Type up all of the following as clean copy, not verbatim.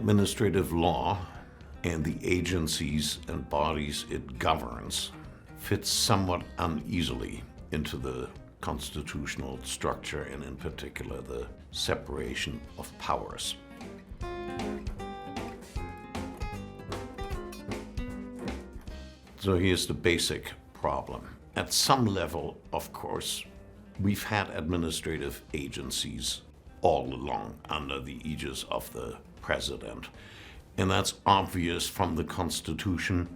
administrative law and the agencies and bodies it governs fits somewhat uneasily into the constitutional structure, and in particular the separation of powers. So here's the basic problem. At some level, of course, we've had administrative agencies all along under the aegis of the president. And that's obvious from the Constitution,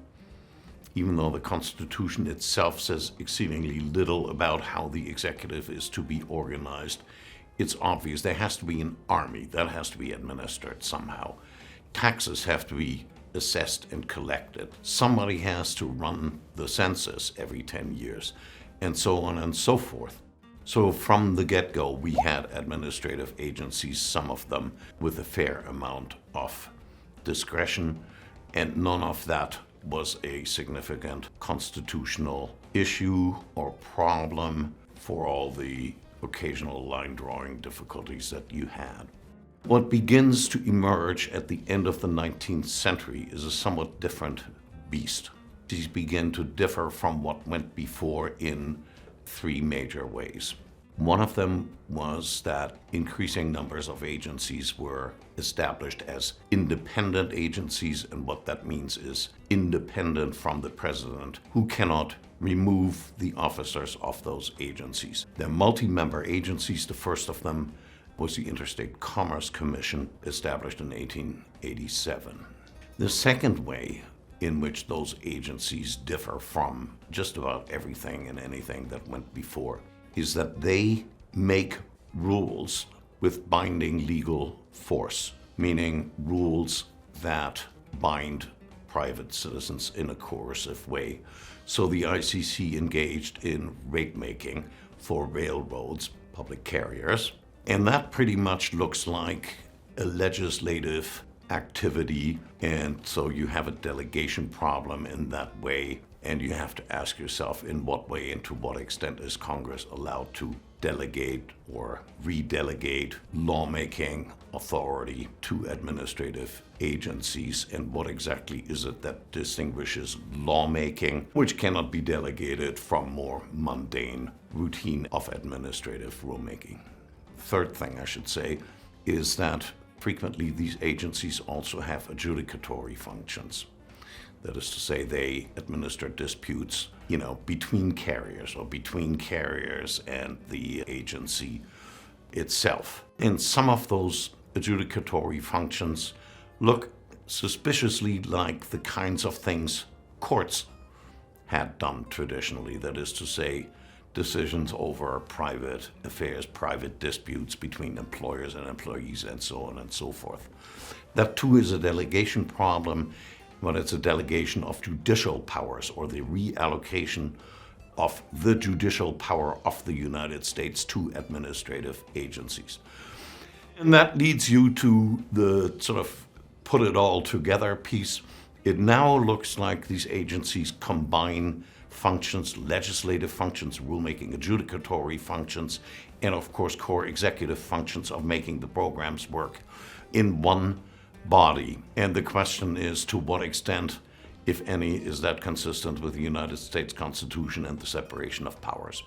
even though the Constitution itself says exceedingly little about how the executive is to be organized. It's obvious there has to be an army that has to be administered somehow. Taxes have to be assessed and collected. Somebody has to run the census every 10 years, and so on and so forth. So from the get-go, we had administrative agencies, some of them with a fair amount of discretion, and none of that was a significant constitutional issue or problem for all the occasional line-drawing difficulties that you had. What begins to emerge at the end of the 19th century is a somewhat different beast. These begin to differ from what went before in three major ways. One of them was that increasing numbers of agencies were established as independent agencies, and what that means is independent from the president, who cannot remove the officers of those agencies. They're multi-member agencies. The first of them was the Interstate Commerce Commission, established in 1887. The second way in which those agencies differ from just about everything and anything that went before is that they make rules with binding legal force, meaning rules that bind private citizens in a coercive way. So the ICC engaged in rate making for railroads, public carriers, and that pretty much looks like a legislative activity, and so you have a delegation problem in that way, and you have to ask yourself in what way and to what extent is Congress allowed to delegate or redelegate lawmaking authority to administrative agencies, and what exactly is it that distinguishes lawmaking, which cannot be delegated, from more mundane routine of administrative rulemaking. Third thing I should say is that frequently these agencies also have adjudicatory functions. That is to say, they administer disputes, between carriers or between carriers and the agency itself. And some of those adjudicatory functions look suspiciously like the kinds of things courts had done traditionally. That is to say, decisions over private affairs, private disputes between employers and employees, and so on and so forth. That too is a delegation problem, but it's a delegation of judicial powers, or the reallocation of the judicial power of the United States to administrative agencies. And that leads you to the sort of put it all together piece. It now looks like these agencies combine functions, legislative functions, rulemaking, adjudicatory functions, and of course core executive functions of making the programs work in one body. And the question is, to what extent, if any, is that consistent with the United States Constitution and the separation of powers?